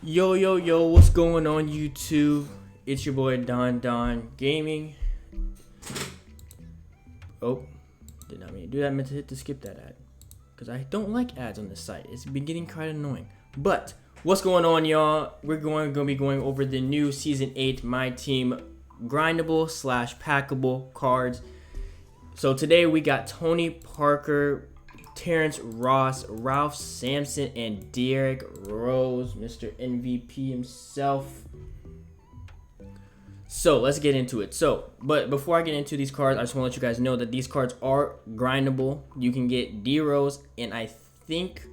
Yo, what's going on YouTube? It's your boy DonDon Gaming. Oh, did not mean to do that. I meant to hit to skip that ad. Because I don't like ads on this site. It's been getting kind of annoying. But, what's going on, y'all? We're going to be going over the new Season 8 Myteam Grindable / Packable cards. So today we got Tony Parker, Terrence Ross, Ralph Sampson, and Derrick Rose, Mr. MVP himself. So let's get into it. But before I get into these cards, I just want to let you guys know that these cards are grindable. You can get D Rose and I think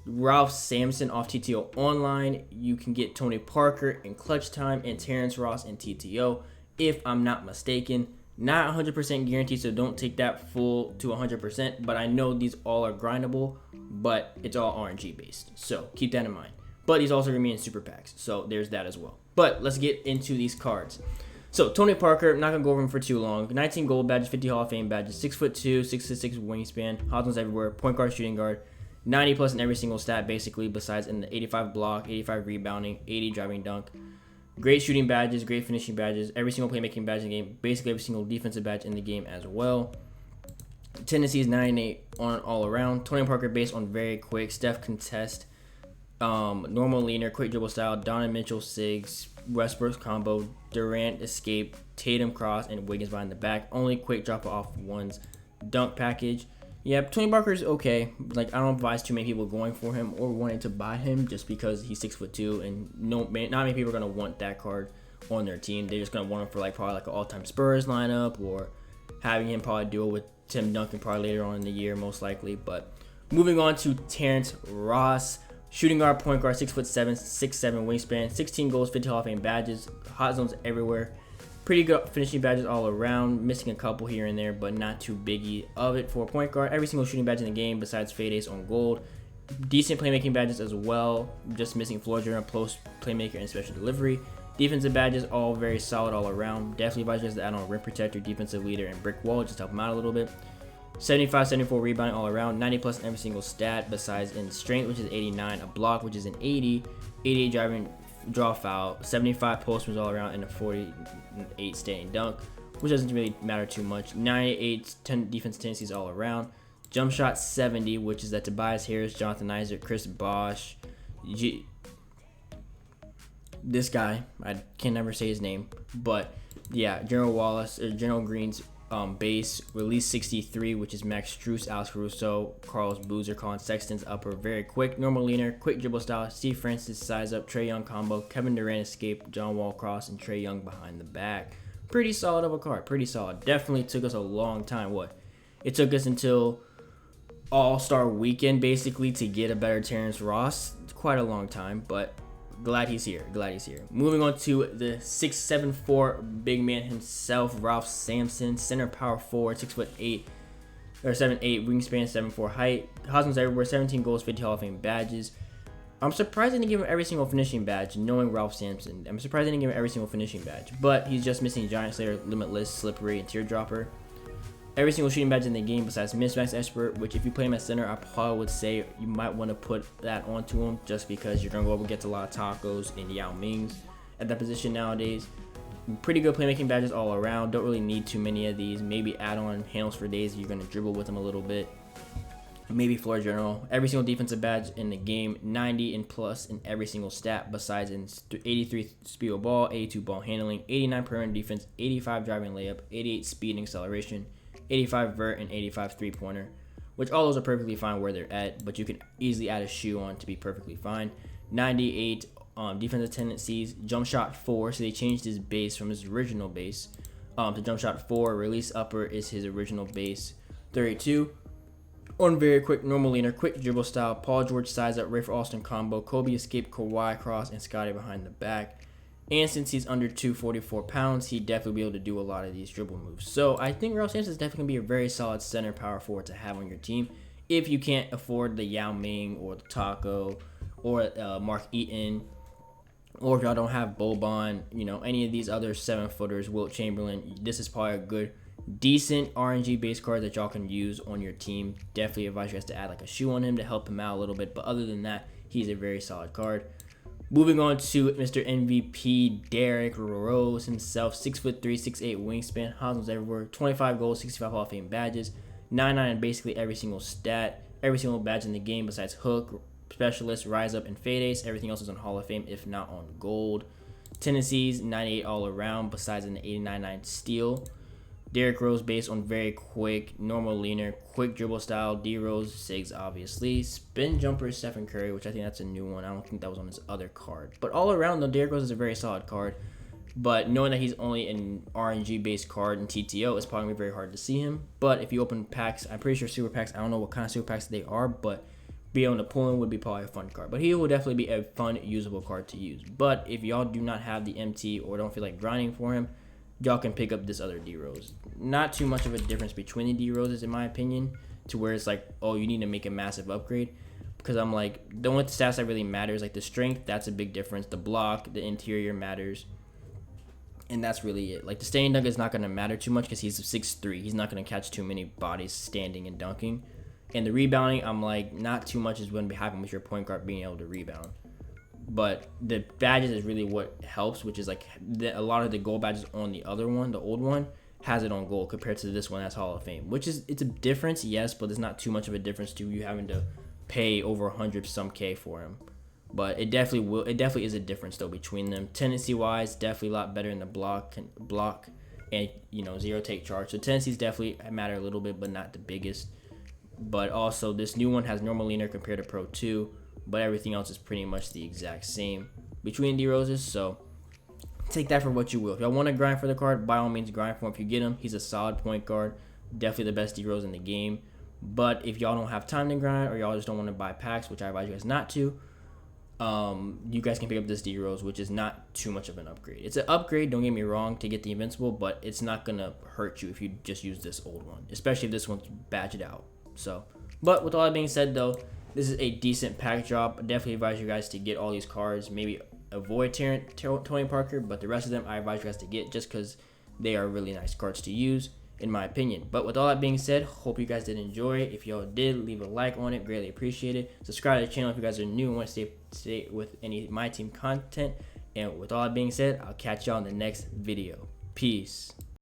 Ralph Sampson off TTO online. You can get Tony Parker in Clutch Time and Terrence Ross in TTO, if I'm not mistaken. Not 100% guaranteed, so don't take that full to 100%, but I know these all are grindable, but it's all RNG based, so keep that in mind. But he's also going to be in super packs, so there's that as well. But let's get into these cards. So Tony Parker, not going to go over him for too long. 19 gold badges, 50 Hall of Fame badges, 6'2", 6'6" wingspan, hot zones everywhere, point guard, shooting guard, 90 plus in every single stat basically, besides in the 85 block, 85 rebounding, 80 driving dunk. Great shooting badges, great finishing badges, every single playmaking badge in the game, basically every single defensive badge in the game as well. Tendencies 98 on all around. Tony Parker based on very quick, Steph contest, normal leaner, quick dribble style, Donovan Mitchell Sigs, Westbrook combo, Durant escape, Tatum cross, and Wiggins behind the back. Only quick drop off ones. Dunk package. Yeah, Tony Parker's okay. Like, I don't advise too many people going for him or wanting to buy him just because he's 6'2", and not many people are gonna want that card on their team. They're just gonna want him for probably an all-time Spurs lineup, or having him probably duel with Tim Duncan probably later on in the year, most likely. But moving on to Terrence Ross, shooting guard, point guard, 6'7", 6'7" wingspan, 16 goals, 50 Hall of Fame badges, hot zones everywhere. Pretty good finishing badges all around, missing a couple here and there, but not too biggie of it for a point guard. Every single shooting badge in the game besides fade ace on gold. Decent playmaking badges as well, just missing floor general, post playmaker, and special delivery. Defensive badges all very solid all around. Definitely advise you guys to add on rim protector, defensive leader, and brick wall just to help them out a little bit. 75, 74 rebounding all around, 90 plus in every single stat besides in strength, which is 89, a block, which is an 80, 88 driving draw foul, 75 posters all around, and a 48 standing dunk, which doesn't really matter too much. 98 10 defense tendencies all around. Jump shot 70, which is that Tobias Harris, Jonathan Isaac, Chris Bosh, this guy, I can never say his name, but yeah, General Green's base, release 63, which is Max Strus, Alex Caruso, Carlos Boozer, Colin Sexton's upper, very quick, normal leaner, quick dribble style, Steve Francis size up, Trae Young combo, Kevin Durant escape, John Wall cross, and Trae Young behind the back. Pretty solid of a card, pretty solid. Definitely took us a long time. It took us until All-Star Weekend basically to get a better Terrence Ross. Quite a long time, but glad he's here. Moving on to the 6'7" big man himself, Ralph Sampson, center power forward, 6'8" or 7'8", wingspan, 7'4" height. Hosmos everywhere, 17 goals, 50 Hall of Fame badges. I'm surprised they didn't give him every single finishing badge, knowing Ralph Sampson. I'm surprised they didn't give him every single finishing badge, but he's just missing Giant Slayer, Limitless, Slippery, and Teardropper. Every single shooting badge in the game besides Mismatch Expert, which if you play him at center, I probably would say you might want to put that onto him just because you're going to go up against a lot of Tacos and Yao Mings at that position nowadays. Pretty good playmaking badges all around. Don't really need too many of these. Maybe add on handles for days if you're going to dribble with them a little bit. Maybe floor general. Every single defensive badge in the game, 90 and plus in every single stat besides in 83 speed of ball, 82 ball handling, 89 perimeter defense, 85 driving layup, 88 speed and acceleration, 85 vert, and 85 three-pointer, which all those are perfectly fine where they're at, but you can easily add a shoe on to be perfectly fine. 98 defensive tendencies, jump shot 4, so they changed his base from his original base to jump shot 4. Release upper is his original base. 32 on very quick, normal leaner, quick dribble style, Paul George size up, Rafer Alston combo, Kobe escape, Kawhi cross, and Scotty behind the back. And since he's under 244 pounds, he'd definitely be able to do a lot of these dribble moves. So I think Ralph Sampson is definitely going to be a very solid center power forward to have on your team. If you can't afford the Yao Ming or the Taco or Mark Eaton, or if y'all don't have Boban, any of these other 7-footers, Wilt Chamberlain, this is probably a good, decent RNG base card that y'all can use on your team. Definitely advise you guys to add a shoe on him to help him out a little bit. But other than that, he's a very solid card. Moving on to Mr. MVP Derrick Rose himself, 6'3", 6'8" wingspan, hustles everywhere, 25 goals, 65 Hall of Fame badges, 99 in basically every single stat, every single badge in the game besides hook, specialist, rise up, and fade ace. Everything else is on Hall of Fame, if not on gold. Tendencies, 98 all around, besides an 89 steal. Derrick Rose based on very quick, normal leaner, quick dribble style. D Rose, Sigs obviously. Spin jumper, Stephen Curry, which I think that's a new one. I don't think that was on his other card. But all around though, Derrick Rose is a very solid card. But knowing that he's only an RNG based card in TTO, it's probably gonna be very hard to see him. But if you open packs, I'm pretty sure super packs, I don't know what kind of super packs they are, but being able to pull in would be probably a fun card. But he will definitely be a fun, usable card to use. But if y'all do not have the MT or don't feel like grinding for him, y'all can pick up this other D Rose. Not too much of a difference between the D Roses in my opinion, to where it's like, oh, you need to make a massive upgrade. Because I'm like, the only stats that really matters, like the strength, that's a big difference. The block, the interior matters. And that's really it. Like the standing dunk is not going to matter too much because he's 6'3". He's not going to catch too many bodies standing and dunking. And the rebounding, I'm like, not too much is going to be happening with your point guard being able to rebound. But the badges is really what helps, which is like a lot of the gold badges on the other one, the old one, has it on gold compared to this one that's Hall of Fame. Which is, it's a difference, yes, but there's not too much of a difference to you having to pay over 100 some K for him. But it definitely is a difference though between them. Tendency wise, definitely a lot better in the block and zero take charge. So tendencies definitely matter a little bit, but not the biggest. But also this new one has normal leaner compared to Pro 2. But everything else is pretty much the exact same between D Roses. So take that for what you will. If y'all want to grind for the card, by all means grind for him. If you get him, he's a solid point guard. Definitely the best D Rose in the game. But if y'all don't have time to grind or y'all just don't want to buy packs, which I advise you guys not to, you guys can pick up this D Rose, which is not too much of an upgrade. It's an upgrade, don't get me wrong, to get the Invincible, but it's not going to hurt you if you just use this old one, especially if this one's badged out. So, but with all that being said though, this is a decent pack drop. I definitely advise you guys to get all these cards. Maybe avoid Tony Parker, but the rest of them I advise you guys to get just because they are really nice cards to use, in my opinion. But with all that being said, hope you guys did enjoy. If y'all did, leave a like on it. Greatly appreciate it. Subscribe to the channel if you guys are new and want to stay with any My Team content. And with all that being said, I'll catch y'all in the next video. Peace.